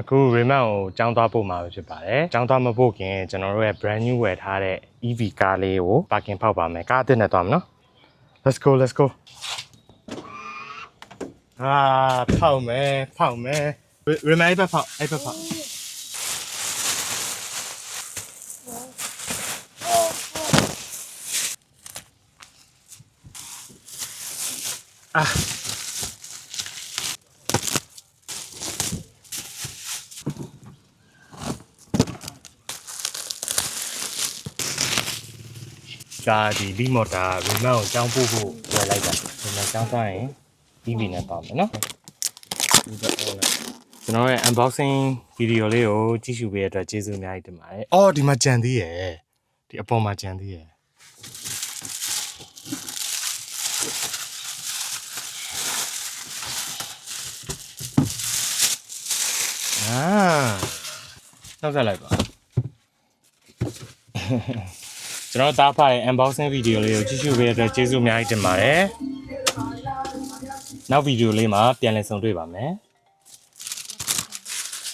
အခု remote ကိုကျောင်းသွားပို့မှာပဲဖြစ်ပါတယ်ကျောင်းသွားမပို့ခင်ကျွန်တော်တို့ရဲ့ brand new ဝယ်ထားတဲ့ EV ကားလေးကို parking ဖောက်ပါမယ်ကားအသစ်နဲ့သွားမယ်နော် let's go let's go ဖောက်မယ် remote အဲ့ဘက်ဖောက်ဒါဒီ lead motor remote ကိုကျောင်းပို့ဖို့ဝယ်လိုက်တာဒီမှာကျောင်းသွားရင် EV နဲ့ပါမယ်နော်ကျွန်တော်ရဲ့ unboxing video လေးကိုကြည့်ရှုပေးတဲ့အတွက်ကျေးဇူးအများကြီးတင်ပါတယ်အော်ဒီမှာကြံသေးရယ်ဒီအပေါ်မှာကြံသေးရယ်နောက်ဆက်လိုက်ပါကျွန်တော်သားဖရဲ့ unboxing video လေးကိုကြည့်ရှုပေးတဲ့အတွက်ကျေးဇူးအများကြီးတင်ပါတယ်နောက်ဗီဒီယိုလေးမှာပြန်လည်ဆုံတွေ့ပါမယ်